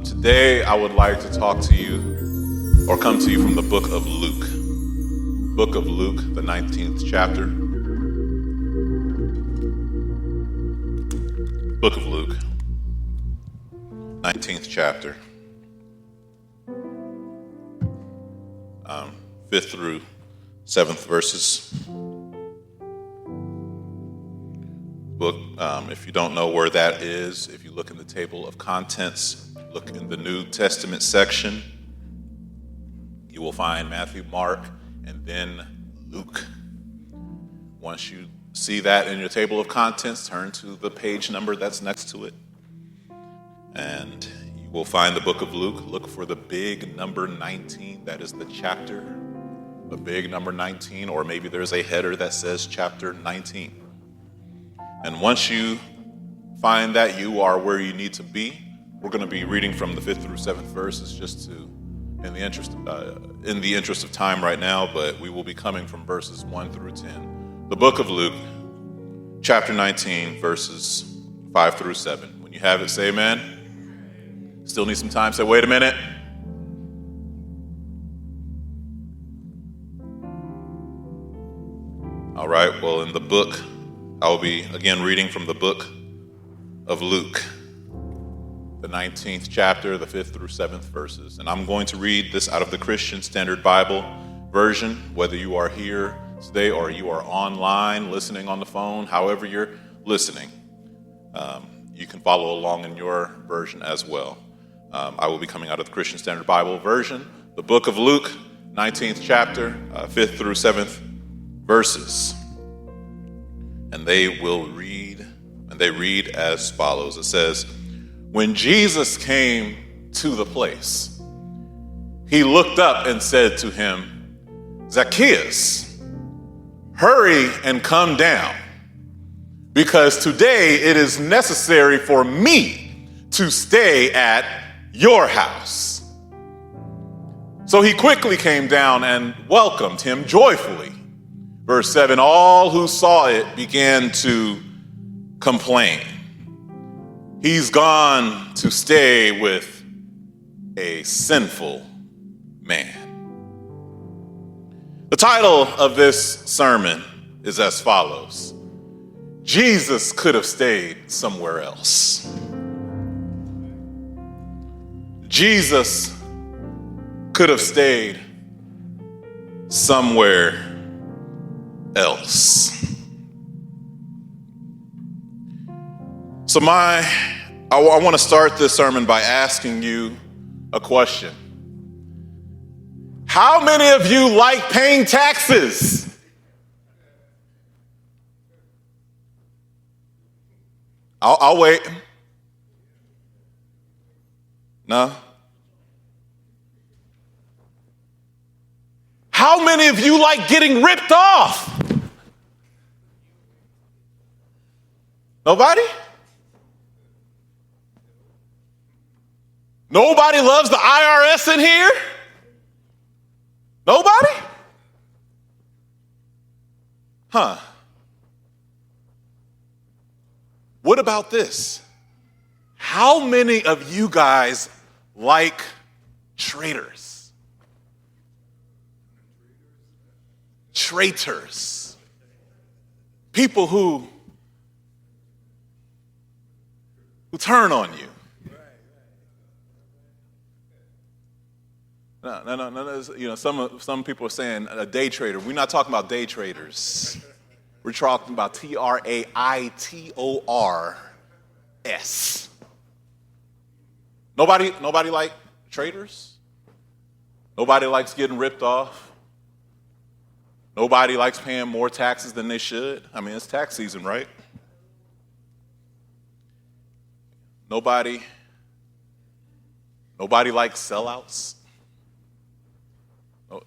Today, I would like to talk to you or come to you from the book of Luke. Book of Luke, the 19th chapter. Book of Luke, 19th chapter. 5th through 7th verses. Book, if you don't know where that is, if you look in the table of contents, look in the New Testament section, you will find Matthew, Mark, and then Luke. Once you see that in your table of contents, turn to the page number that's next to it, and you will find the book of Luke. Look for the big number 19, that is the chapter, the big number 19, or maybe there's a header that says chapter 19. And once you find that, you are where you need to be. We're going to be reading from the 5th through 7th verses just to, in the interest of time right now, but we will be coming from verses 1 through 10. The book of Luke, chapter 19, verses 5 through 7. When you have it, say amen. Still need some time, say wait a minute. All right, well, in the book, I will be again reading from the book of Luke, the 19th chapter, the 5th through 7th verses. And I'm going to read this out of the Christian Standard Bible version, whether you are here today or you are online, listening on the phone, however you're listening. You can follow along in your version as well. I will be coming out of the Christian Standard Bible version, the book of Luke, 19th chapter, 5th through 7th verses. And they read as follows. It says, when Jesus came to the place, he looked up and said to him, Zacchaeus, hurry and come down, because today it is necessary for me to stay at your house. So he quickly came down and welcomed him joyfully. Verse 7, all who saw it began to complain. He's gone to stay with a sinful man. The title of this sermon is as follows: Jesus could have stayed somewhere else. Jesus could have stayed somewhere else. So I want to start this sermon by asking you a question. How many of you like paying taxes? I'll wait. No? How many of you like getting ripped off? Nobody? Nobody loves the IRS in here? Nobody? Huh. What about this? How many of you guys like traitors? Traitors. People who turn on you. No. You know, some people are saying a day trader. We're not talking about day traders. We're talking about traitors. Nobody like traders? Nobody likes getting ripped off? Nobody likes paying more taxes than they should? I mean, it's tax season, right? Nobody likes sellouts?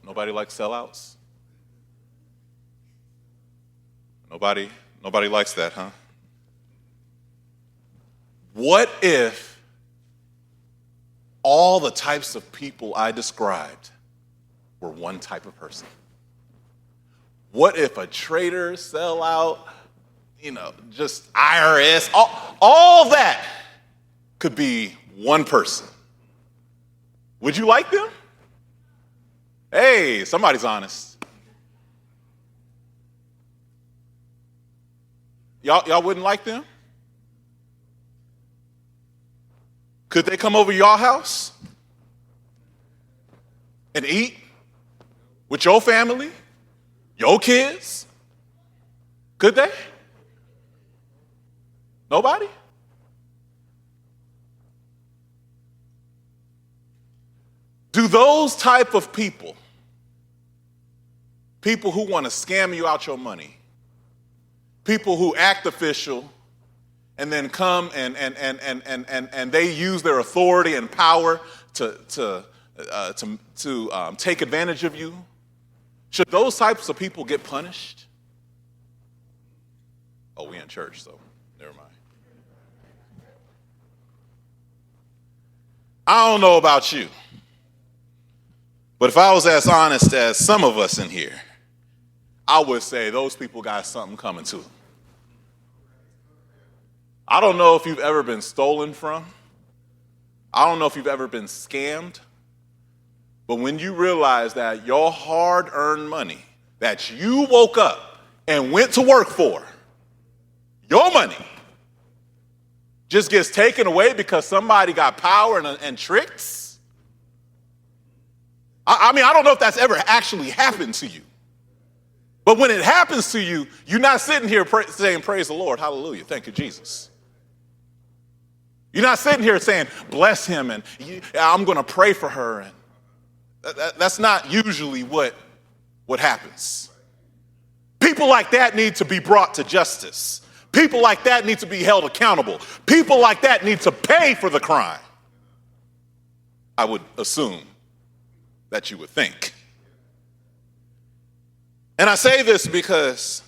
Nobody likes sellouts? Nobody likes that, huh? What if all the types of people I described were one type of person? What if a traitor, sellout, just IRS, all that could be one person? Would you like them? Hey, somebody's honest. Y'all wouldn't like them? Could they come over your house and eat with your family, your kids? Could they? Nobody? Do those type of people who want to scam you out your money, people who act official and then come and they use their authority and power to take advantage of you, should those types of people get punished? Oh, we in church, so never mind. I don't know about you, but if I was as honest as some of us in here, I would say those people got something coming to them. I don't know if you've ever been stolen from. I don't know if you've ever been scammed. But when you realize that your hard-earned money that you woke up and went to work for, your money, just gets taken away because somebody got power and tricks. I mean, I don't know if that's ever actually happened to you. But when it happens to you, you're not sitting here saying, praise the Lord, hallelujah, thank you, Jesus. You're not sitting here saying, bless him, and I'm going to pray for her. And that's not usually what happens. People like that need to be brought to justice. People like that need to be held accountable. People like that need to pay for the crime. I would assume that you would think. And I say this because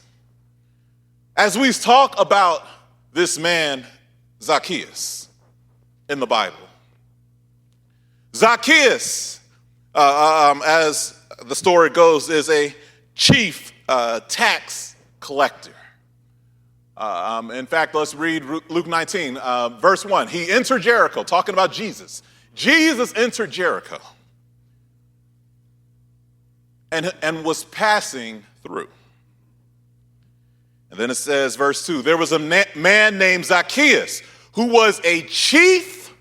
as we talk about this man, Zacchaeus, in the Bible, Zacchaeus, as the story goes, is a chief tax collector. In fact, let's read Luke 19, verse 1. He entered Jericho, talking about Jesus. Jesus entered Jericho and was passing through. And then it says, verse 2, there was a man named Zacchaeus who was a chief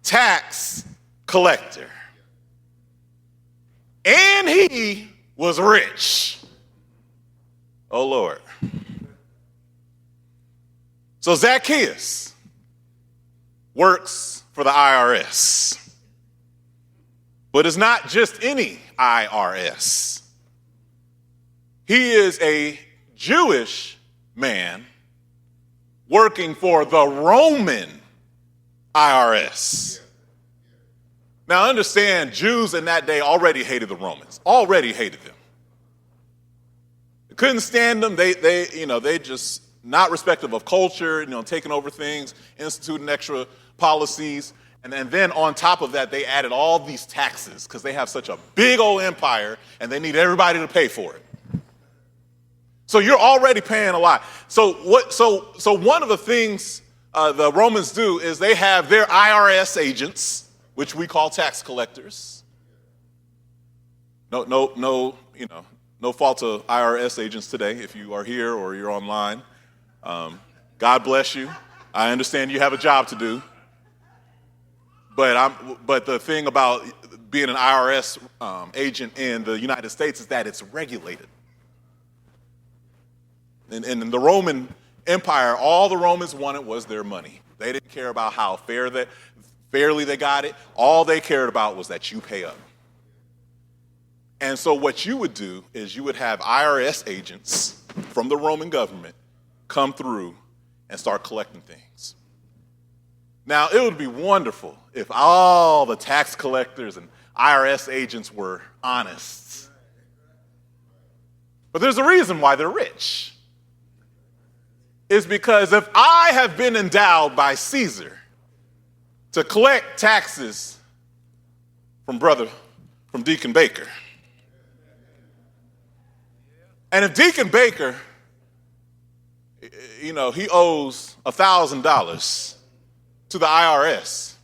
tax collector. And he was rich. Oh, Lord. So Zacchaeus works for the IRS. But it's not just any IRS. He is a Jewish man working for the Roman IRS. Now understand, Jews in that day already hated the Romans, already hated them. They couldn't stand them. They just, not respective of culture, taking over things, instituting extra policies. And then on top of that, they added all these taxes because they have such a big old empire and they need everybody to pay for it. So you're already paying a lot. So one of the things the Romans do is they have their IRS agents, which we call tax collectors. No fault to IRS agents today if you are here or you're online. God bless you. I understand you have a job to do. But the thing about being an IRS agent in the United States is that it's regulated. And in the Roman Empire, all the Romans wanted was their money. They didn't care about how fairly they got it. All they cared about was that you pay up. And so what you would do is you would have IRS agents from the Roman government come through and start collecting things. Now, it would be wonderful if all the tax collectors and IRS agents were honest. But there's a reason why they're rich. It's because if I have been endowed by Caesar to collect taxes from Deacon Baker, and if Deacon Baker, he owes $1,000 to the IRS,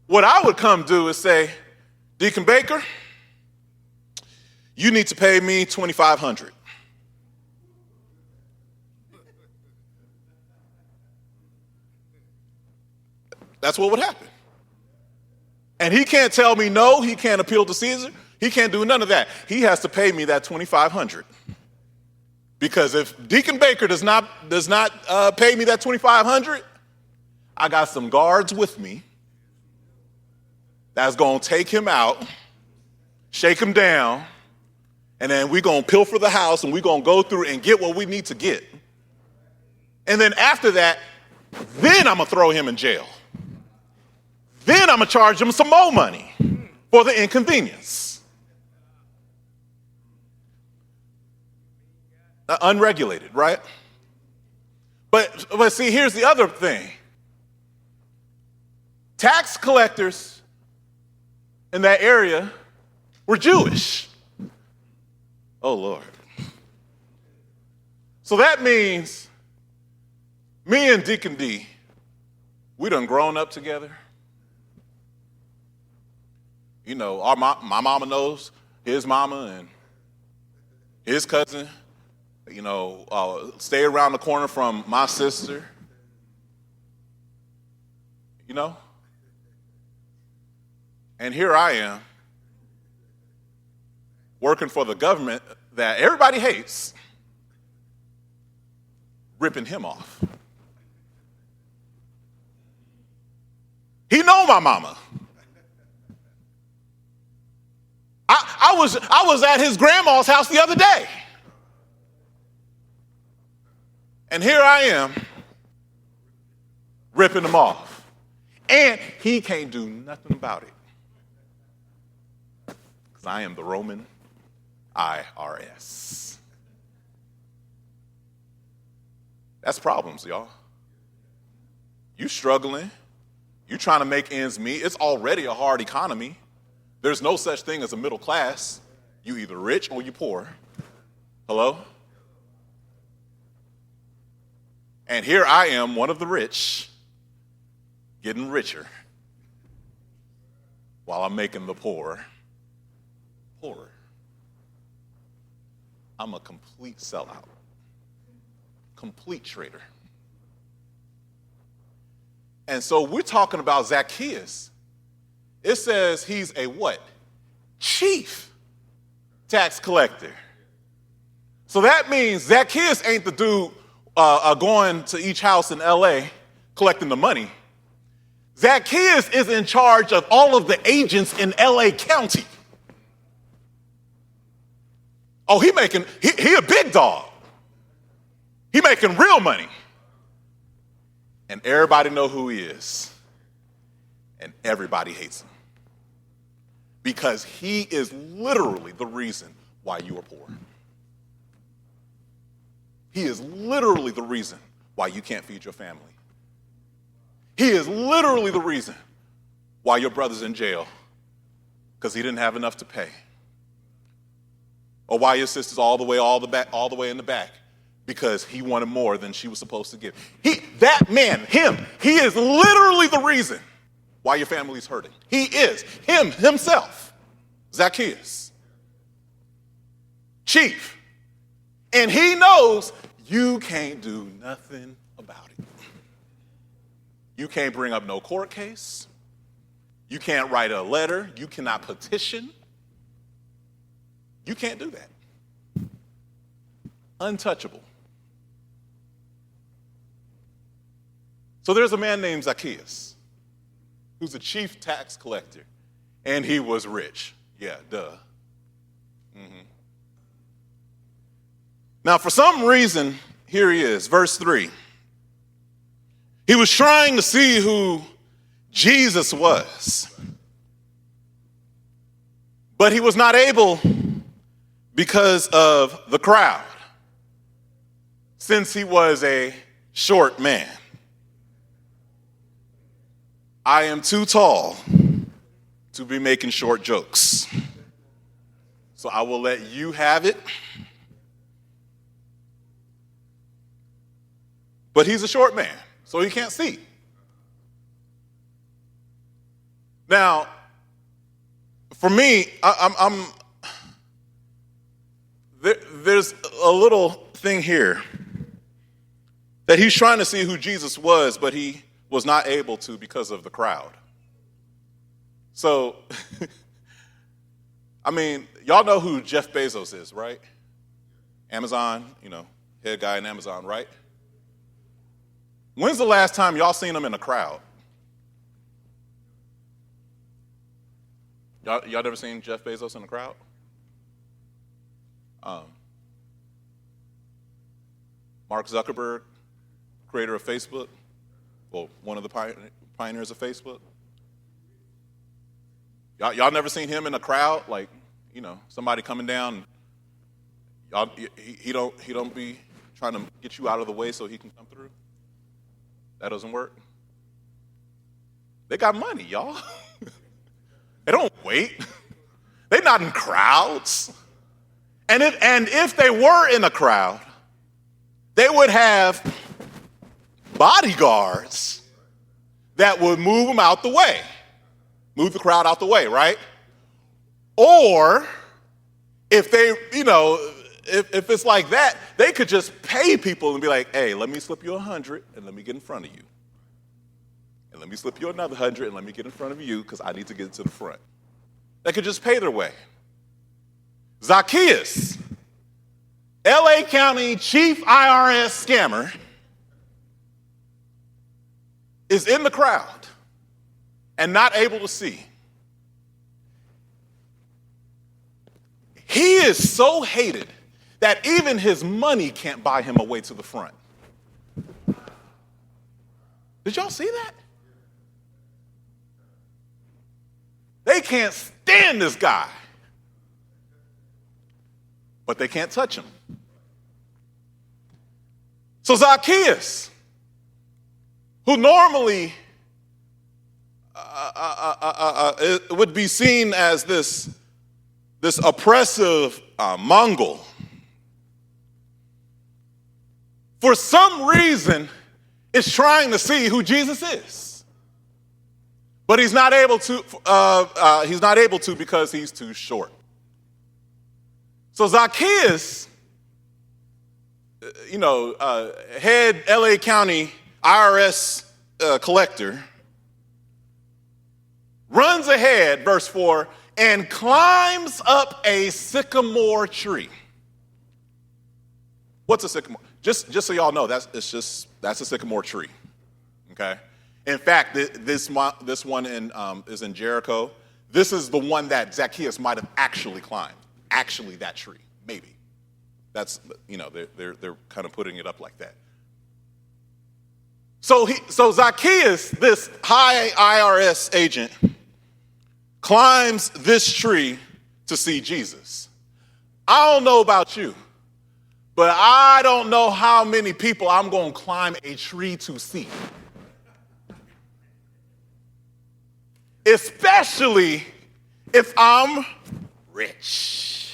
What I would come do is say, Deacon Baker, you need to pay me $2,500. That's what would happen. And he can't tell me no, he can't appeal to Caesar, he can't do none of that. He has to pay me that $2,500. Because if Deacon Baker does not pay me that $2,500, I got some guards with me that's gonna take him out, shake him down, and then we're gonna pilfer the house and we're gonna go through and get what we need to get. And then after that, then I'm gonna throw him in jail. Then I'm gonna charge him some more money for the inconvenience. Unregulated, right? But see, here's the other thing. Tax collectors in that area were Jewish. Oh, Lord. So that means me and Deacon D, we done grown up together. You know, my mama knows his mama and his cousin, you know, stay around the corner from my sister, you know? And here I am, working for the government that everybody hates, ripping him off. He know my mama. I was at his grandma's house the other day. And here I am, ripping him off. And he can't do nothing about it. Because I am the Roman IRS. That's problems, y'all. You struggling. You trying to make ends meet. It's already a hard economy. There's no such thing as a middle class. You either rich or you poor. Hello? And here I am, one of the rich, getting richer while I'm making the poor poorer. I'm a complete sellout, complete traitor. And so we're talking about Zacchaeus. It says he's a what? Chief tax collector. So that means Zacchaeus ain't the dude going to each house in LA collecting the money. Zacchaeus is in charge of all of the agents in LA County. Oh, he a big dog. He making real money. And everybody know who he is. And everybody hates him. Because he is literally the reason why you are poor. He is literally the reason why you can't feed your family. He is literally the reason why your brother's in jail, because he didn't have enough to pay. Or why your sister's all the way in the back, because he wanted more than she was supposed to give. He is literally the reason why your family's hurting. He is himself, Zacchaeus, chief. And he knows you can't do nothing about it. You can't bring up no court case. You can't write a letter. You cannot petition. You can't do that. Untouchable. So there's a man named Zacchaeus who's a chief tax collector, and he was rich. Yeah, duh. Now, for some reason, here he is, verse 3. He was trying to see who Jesus was, but he was not able because of the crowd, since he was a short man. I am too tall to be making short jokes, so I will let you have it. But he's a short man, so he can't see. Now, for me, there's a little thing here that he's trying to see who Jesus was, but he was not able to because of the crowd. So, I mean, y'all know who Jeff Bezos is, right? Amazon, head guy in Amazon, right? When's the last time y'all seen him in a crowd? Y'all never seen Jeff Bezos in a crowd? Mark Zuckerberg, creator of Facebook, well, one of the pioneers of Facebook. Y'all never seen him in a crowd, like, somebody coming down. He don't be trying to get you out of the way so he can come through. That doesn't work. They got money, y'all. They don't wait. They're not in crowds. And if they were in a crowd, they would have bodyguards that would move them out the way. Move the crowd out the way, right? Or if they, if it's like that, they could just pay people and be like, hey, let me slip you 100 and let me get in front of you. And let me slip you another 100 and let me get in front of you because I need to get to the front. They could just pay their way. Zacchaeus, LA County chief IRS scammer, is in the crowd and not able to see. He is so hated that even his money can't buy him a way to the front. Did y'all see that? They can't stand this guy, but they can't touch him. So Zacchaeus, who normally would be seen as this oppressive Mongol, for some reason is trying to see who Jesus is. But he's not able to because he's too short. So Zacchaeus, head LA County IRS collector, runs ahead, verse 4, and climbs up a sycamore tree. What's a sycamore? Just so y'all know, that's a sycamore tree. Okay. In fact, this one is in Jericho. This is the one that Zacchaeus might have actually climbed. Actually, that tree, maybe. That's they're kind of putting it up like that. So Zacchaeus, this high IRS agent, climbs this tree to see Jesus. I don't know about you, but I don't know how many people I'm going to climb a tree to see. Especially if I'm rich.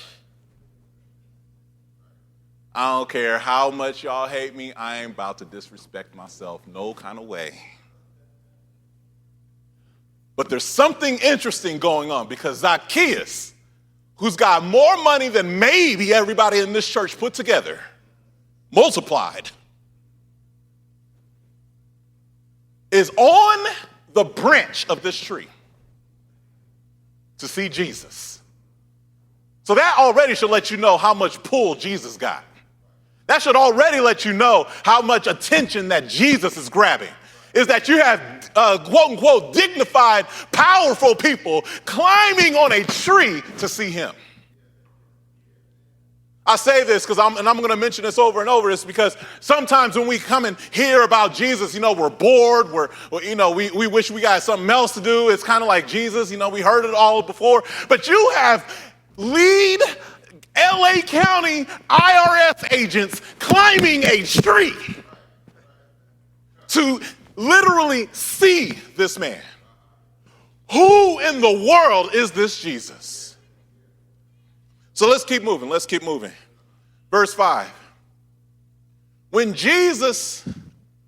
I don't care how much y'all hate me, I ain't about to disrespect myself no kind of way. But there's something interesting going on because Zacchaeus, who's got more money than maybe everybody in this church put together, multiplied, is on the branch of this tree to see Jesus. So that already should let you know how much pull Jesus got. That should already let you know how much attention that Jesus is grabbing. Is that you have quote unquote dignified, powerful people climbing on a tree to see him. I say this because I'm going to mention this over and over. It's because sometimes when we come and hear about Jesus, we're bored. We wish we got something else to do. It's kind of like Jesus. We heard it all before. But you have lead LA County IRS agents climbing a tree to literally see this man. Who in the world is this Jesus? So let's keep moving. Verse 5. When Jesus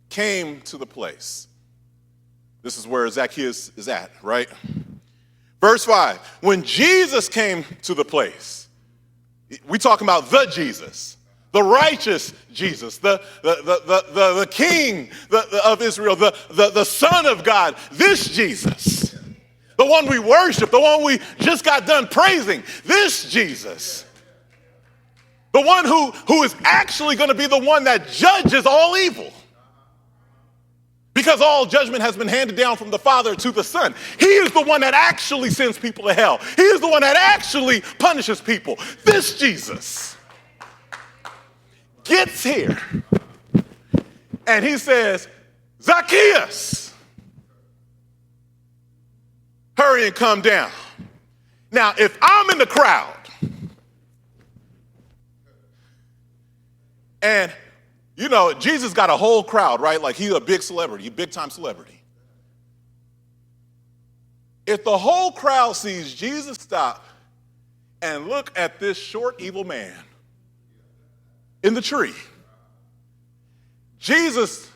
came to the place, this is where Zacchaeus is at, right? Verse 5, when Jesus came to the place, we talking about the Jesus, the righteous Jesus, the King of Israel, the Son of God, this Jesus, the one we worship, the one we just got done praising, this Jesus, the one who is actually going to be the one that judges all evil. Because all judgment has been handed down from the Father to the Son. He is the one that actually sends people to hell. He is the one that actually punishes people. This Jesus gets here and he says, Zacchaeus, hurry and come down. Now, if I'm in the crowd and you know, Jesus got a whole crowd, right? Like he's a big celebrity, big time celebrity. If the whole crowd sees Jesus stop and look at this short, evil man in the tree, Jesus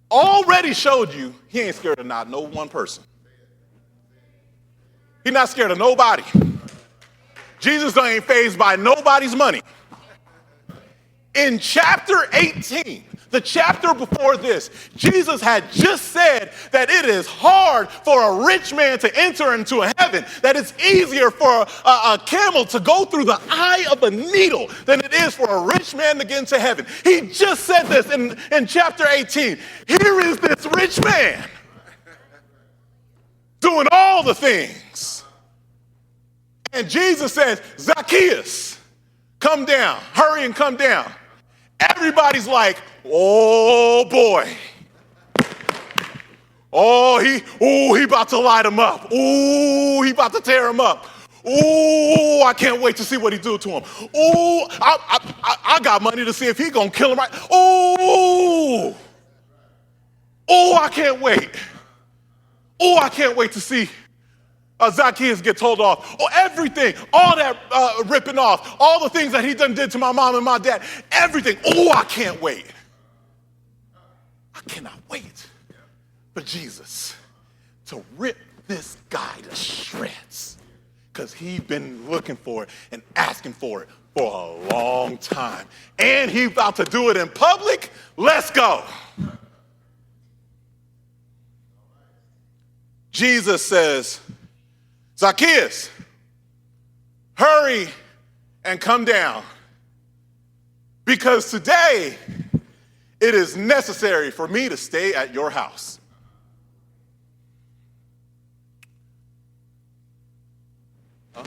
already showed you he ain't scared of not no one person. He's not scared of nobody. Jesus ain't fazed by nobody's money. In chapter 18, the chapter before this, Jesus had just said that it is hard for a rich man to enter into heaven, that it's easier for a camel to go through the eye of a needle than it is for a rich man to get into heaven. He just said this in chapter 18. Here is this rich man doing all the things. And Jesus says, Zacchaeus, come down, hurry and come down. Everybody's like, oh boy. He about to light him up. Ooh, he about to tear him up. Ooh, I can't wait to see what he do to him. Ooh, I got money to see if he gonna kill him right. Ooh, I can't wait. Ooh, I can't wait to see Zacchaeus get told off. Oh, everything, all that ripping off, all the things that he done did to my mom and my dad, everything. Oh, I can't wait. I cannot wait for Jesus to rip this guy to shreds because he's been looking for it and asking for it for a long time. And he's about to do it in public. Let's go. Jesus says, Zacchaeus, hurry and come down, because today it is necessary for me to stay at your house. Huh?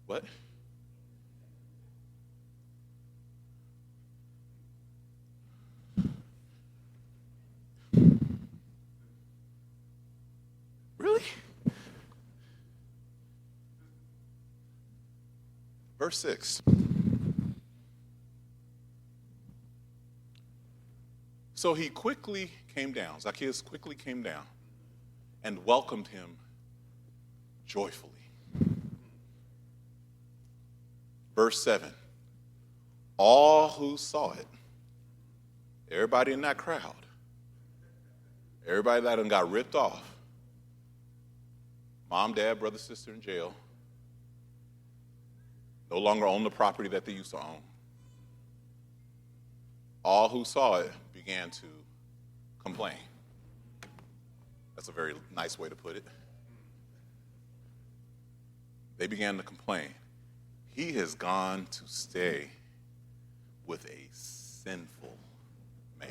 What? Really? Verse 6. So he quickly came down, Zacchaeus quickly came down and welcomed him joyfully. Verse 7. All who saw it, everybody in that crowd, everybody that done got ripped off, mom, dad, brother, sister in jail, no longer own the property that they used to own. All who saw it began to complain. That's a very nice way to put it. They began to complain. He has gone to stay with a sinful man.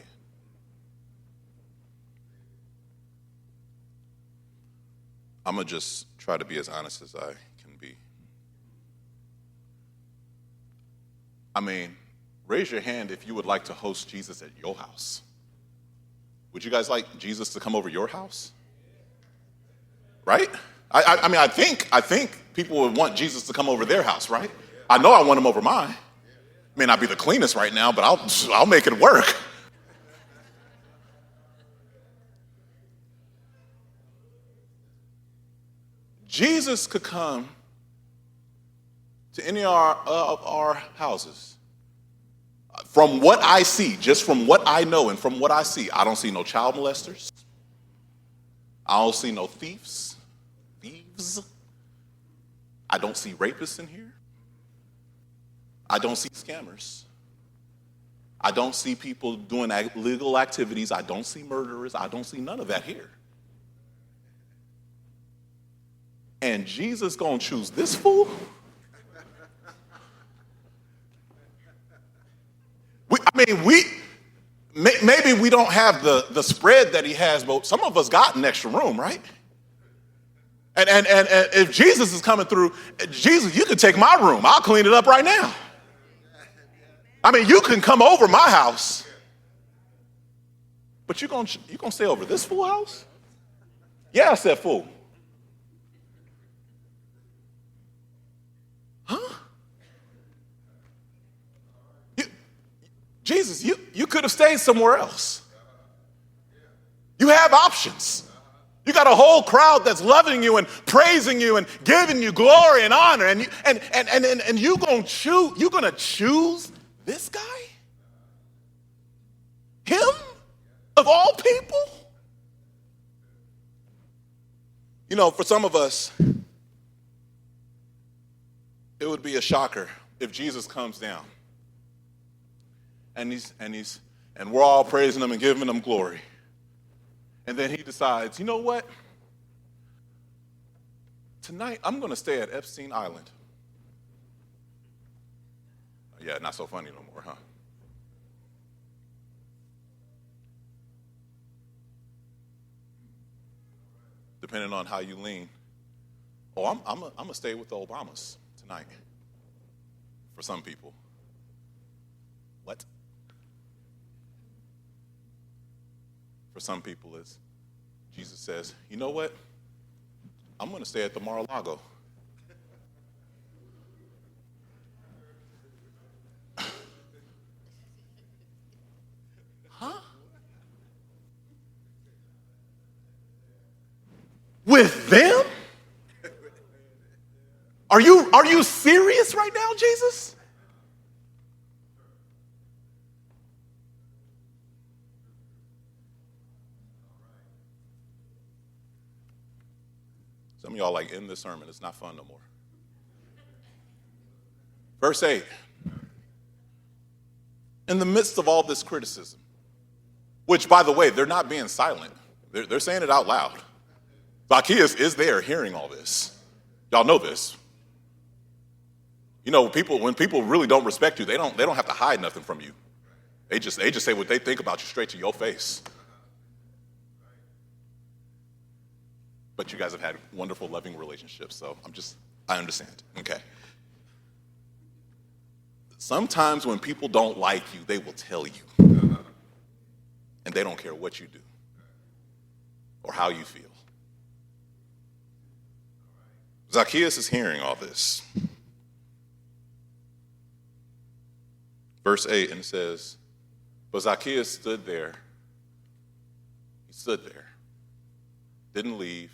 I'm going to just try to be as honest as I can be. I mean, raise your hand if you would like to host Jesus at your house. Would you guys like Jesus to come over your house? Right? I mean, I think people would want Jesus to come over their house, right? I know I want him over mine. May not be the cleanest right now, but I'll make it work. Jesus could come to any of our houses. From what I see, just from what I know and from what I see, I don't see no child molesters. I don't see no thieves. I don't see rapists in here. I don't see scammers. I don't see people doing illegal activities. I don't see murderers. I don't see none of that here. And Jesus gonna choose this fool? Maybe we don't have the spread that he has, but some of us got an extra room, right? And if Jesus is coming through, Jesus, you can take my room. I'll clean it up right now. I mean, you can come over my house, but you gonna stay over this fool house? Yeah, I said fool. Huh? Jesus, you could have stayed somewhere else. You have options. You got a whole crowd that's loving you and praising you and giving you glory and honor, and you're gonna choose this guy? Him? Of all people? You know, for some of us, it would be a shocker if Jesus comes down and we're all praising him and giving him glory. And then he decides, you know what? Tonight, I'm going to stay at Epstein Island. Yeah, not so funny no more, huh? Depending on how you lean. Oh, I'm going to stay with the Obamas tonight. For some people. What? For some people, is Jesus says, you know what? I'm going to stay at the Mar-a-Lago. Huh? With them? Are you serious right now, Jesus? Some of y'all like end this sermon. It's not fun no more. Verse 8. In the midst of all this criticism, which, by the way, they're not being silent. They're saying it out loud. Zacchaeus is there hearing all this. Y'all know this. You know, when people really don't respect you, they don't have to hide nothing from you. They just say what they think about you straight to your face. But you guys have had wonderful, loving relationships, so I understand. Okay. Sometimes when people don't like you, they will tell you. And they don't care what you do or how you feel. Zacchaeus is hearing all this. Verse 8, and it says, but Zacchaeus stood there. He stood there. Didn't leave.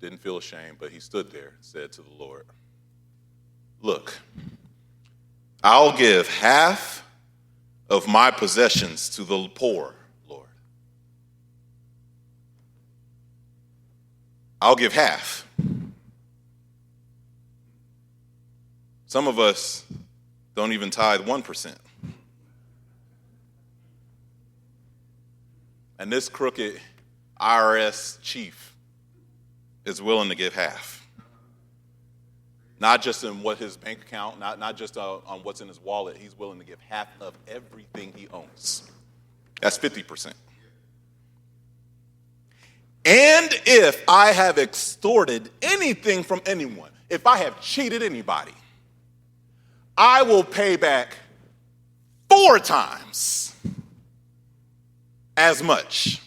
Didn't feel ashamed, but he stood there and said to the Lord, look, I'll give half of my possessions to the poor, Lord. I'll give half. Some of us don't even tithe 1%. And this crooked IRS chief is willing to give half. Not just in what his bank account, not just on what's in his wallet. He's willing to give half of everything he owns. That's 50%. And if I have extorted anything from anyone, if I have cheated anybody, I will pay back 4 times as much.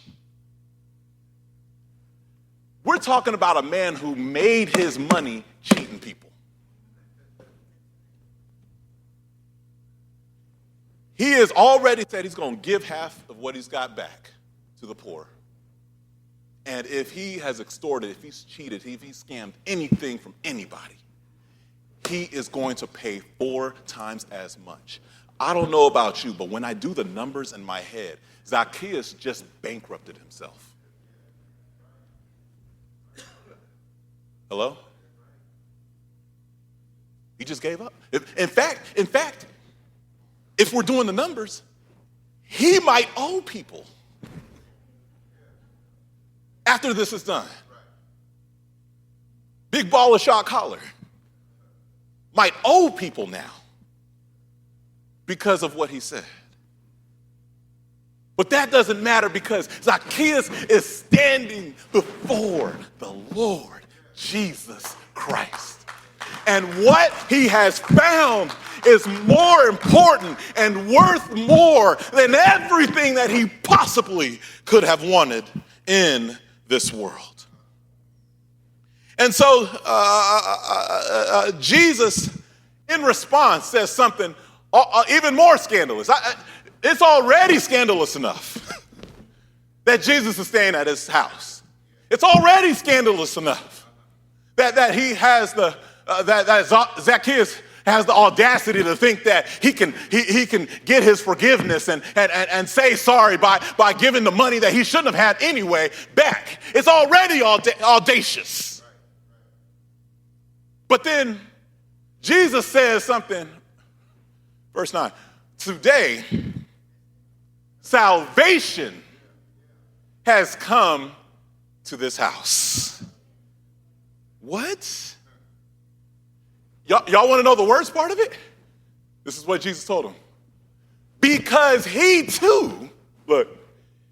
We're talking about a man who made his money cheating people. He has already said he's going to give half of what he's got back to the poor. And if he has extorted, if he's cheated, if he's scammed anything from anybody, he is going to pay 4 times as much. I don't know about you, but when I do the numbers in my head, Zacchaeus just bankrupted himself. Hello? He just gave up. In fact, if we're doing the numbers, he might owe people after this is done. Big baller shot collar might owe people now because of what he said. But that doesn't matter because Zacchaeus is standing before the Lord Jesus Christ. And what he has found is more important and worth more than everything that he possibly could have wanted in this world. And so Jesus, in response, says something even more scandalous. It's already scandalous enough that Jesus is staying at his house. It's already scandalous enough that he has that Zacchaeus has the audacity to think that he can get his forgiveness and say sorry by giving the money that he shouldn't have had anyway back. It's already audacious. But then Jesus says something, verse 9, today salvation has come to this house. What? Y'all want to know the worst part of it? This is what Jesus told him. Because he too, look,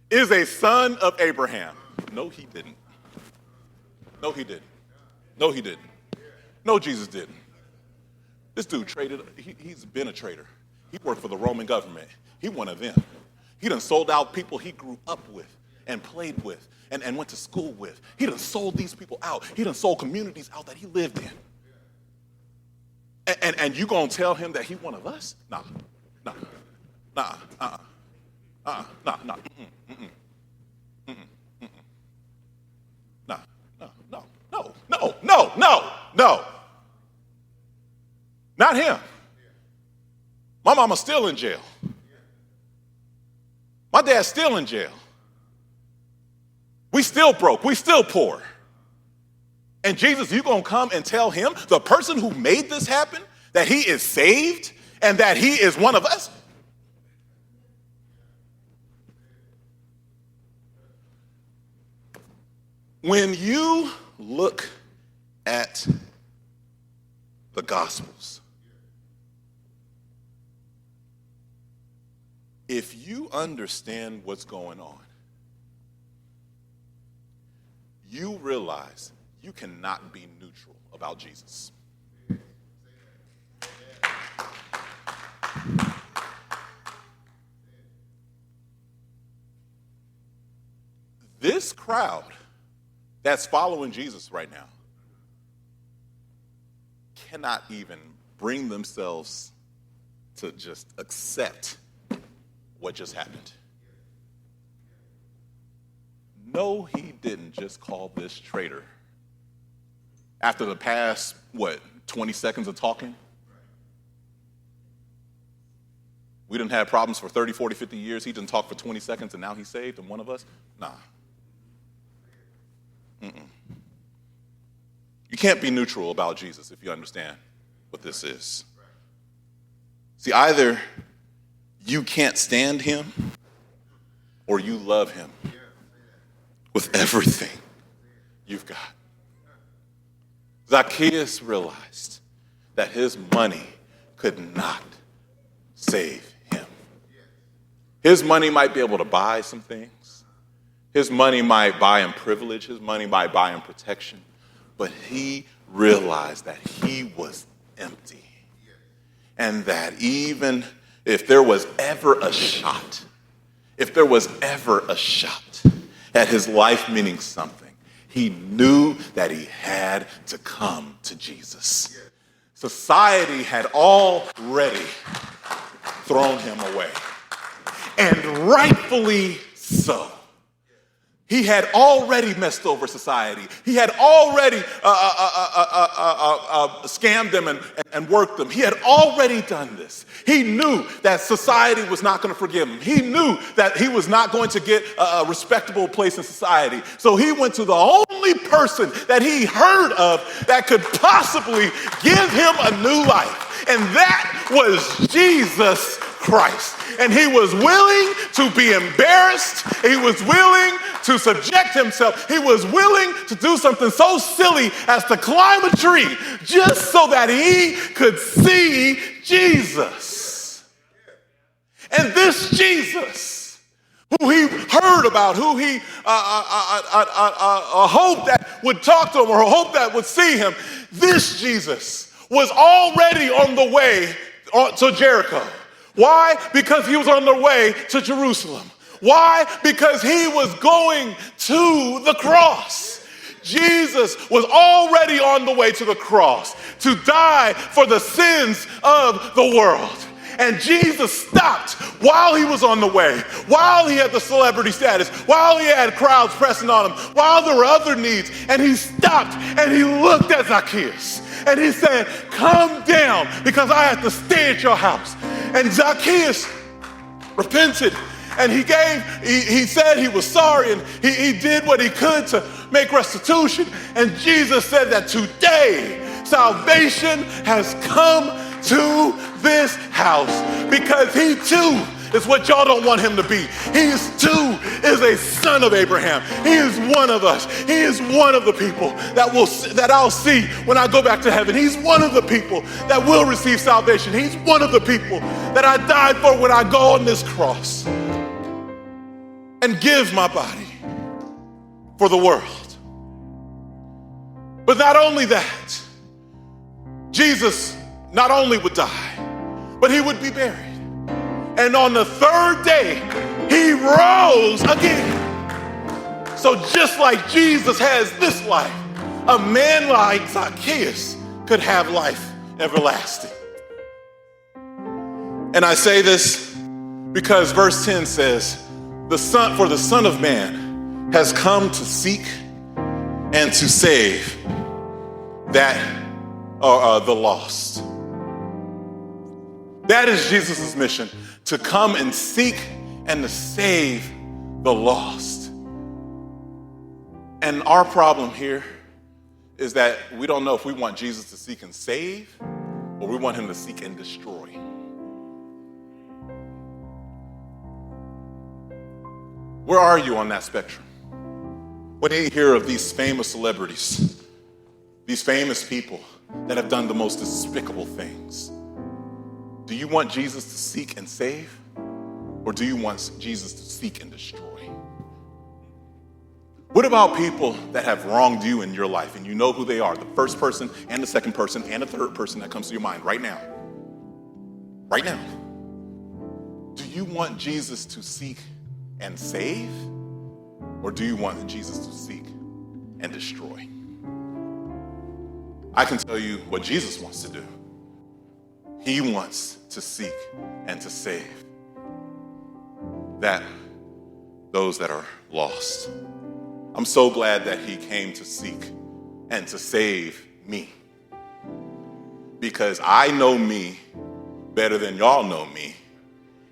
is a son of Abraham. No, he didn't. No, he didn't. No, he didn't. No, Jesus didn't. This dude traded, he's been a trader. He worked for the Roman government. He one of them. He done sold out people he grew up with and played with and went to school with. He done sold these people out. He done sold communities out that he lived in. And you gonna tell him that he one of us? Nah. No. Not him. My mama's still in jail. My dad's still in jail. We still broke. We still poor. And Jesus, you gonna come and tell him, the person who made this happen, that he is saved and that he is one of us? When you look at the Gospels, if you understand what's going on, you realize you cannot be neutral about Jesus. This crowd that's following Jesus right now cannot even bring themselves to just accept what just happened. No, he didn't just call this traitor. After the past, 20 seconds of talking? We didn't have problems for 30, 40, 50 years. He didn't talk for 20 seconds and now he's saved and one of us? Nah. You can't be neutral about Jesus if you understand what this is. See, either you can't stand him or you love him with everything you've got. Zacchaeus realized that his money could not save him. His money might be able to buy some things. His money might buy him privilege. His money might buy him protection. But he realized that he was empty. And that even if there was ever a shot at his life meaning something, he knew that he had to come to Jesus. Society had already thrown him away. And rightfully so. He had already messed over society. He had already scammed them and worked them. He had already done this. He knew that society was not going to forgive him. He knew that he was not going to get a respectable place in society. So he went to the only person that he heard of that could possibly give him a new life. And that was Jesus Christ. And he was willing to be embarrassed. He was willing to subject himself. He was willing to do something so silly as to climb a tree just so that he could see Jesus. And this Jesus, who he heard about, who he hoped that would talk to him or hoped that would see him, this Jesus was already on the way to Jericho. Why? Because he was on the way to Jerusalem. Why? Because he was going to the cross. Jesus was already on the way to the cross to die for the sins of the world. And Jesus stopped while he was on the way, while he had the celebrity status, while he had crowds pressing on him, while there were other needs. And he stopped and he looked at Zacchaeus and he said, "Come down because I have to stay at your house." And Zacchaeus repented and he said he was sorry and he did what he could to make restitution. And Jesus said that today salvation has come to this house because he too is what y'all don't want him to be. He too is a son of Abraham. He is one of us. He is one of the people that I'll see when I go back to heaven. He's one of the people that will receive salvation. He's one of the people that I died for when I go on this cross and give my body for the world. But not only that, Jesus not only would die, but he would be buried. And on the third day, he rose again. So just like Jesus has this life, a man like Zacchaeus could have life everlasting. And I say this because verse 10 says, "For the Son of Man has come to seek and to save that the lost." That is Jesus' mission, to come and seek and to save the lost. And our problem here is that we don't know if we want Jesus to seek and save or we want him to seek and destroy. Where are you on that spectrum? When you hear of these famous celebrities, these famous people that have done the most despicable things, do you want Jesus to seek and save, or do you want Jesus to seek and destroy? What about people that have wronged you in your life and you know who they are, the first person and the second person and the third person that comes to your mind right now? Right now. Do you want Jesus to seek and save, or do you want Jesus to seek and destroy? I can tell you what Jesus wants to do. He wants to seek and to save those that are lost. I'm so glad that he came to seek and to save me, because I know me better than y'all know me.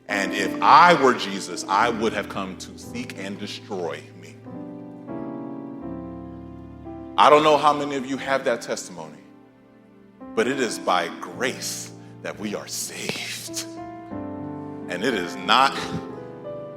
And if I were Jesus, I would have come to seek and destroy me. I don't know how many of you have that testimony, but it is by grace that we are saved. And it is not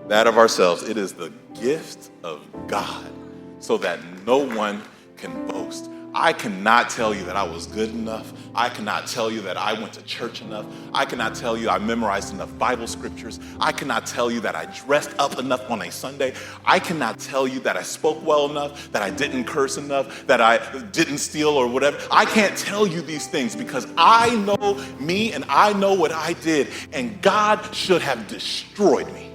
that of ourselves. It is the gift of God, so that no one can boast. I cannot tell you that I was good enough. I cannot tell you that I went to church enough. I cannot tell you I memorized enough Bible scriptures. I cannot tell you that I dressed up enough on a Sunday. I cannot tell you that I spoke well enough, that I didn't curse enough, that I didn't steal or whatever. I can't tell you these things because I know me and I know what I did, and God should have destroyed me.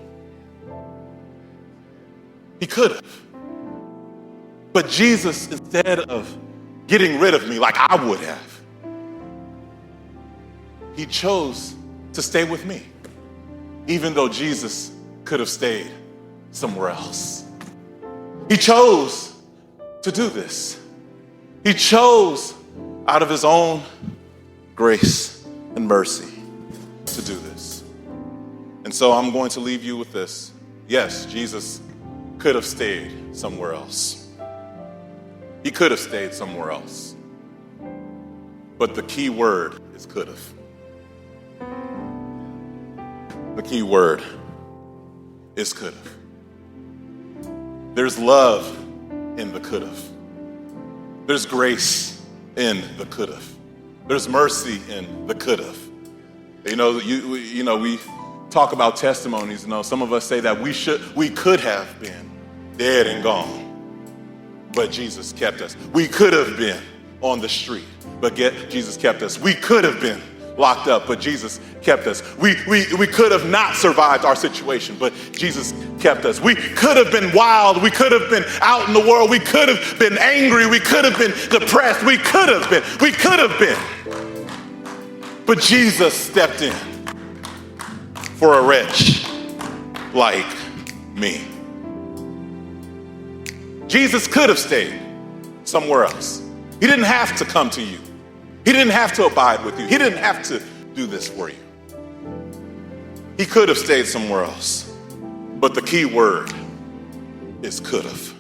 He could have. But Jesus, instead of getting rid of me like I would have, he chose to stay with me, even though Jesus could have stayed somewhere else. He chose to do this. He chose out of his own grace and mercy to do this. And so I'm going to leave you with this. Yes, Jesus could have stayed somewhere else. He could have stayed somewhere else. But the key word is could have. The key word is could have. There's love in the could have. There's grace in the could have. There's mercy in the could have. We talk about testimonies. Some of us say that we could have been dead and gone, but Jesus kept us. We could have been on the street, but yet Jesus kept us. We could have been locked up, but Jesus kept us. We could have not survived our situation, but Jesus kept us. We could have been wild. We could have been out in the world. We could have been angry. We could have been depressed. We could have been. But Jesus stepped in for a wretch like me. Jesus could have stayed somewhere else. He didn't have to come to you. He didn't have to abide with you. He didn't have to do this for you. He could have stayed somewhere else. But the key word is could have.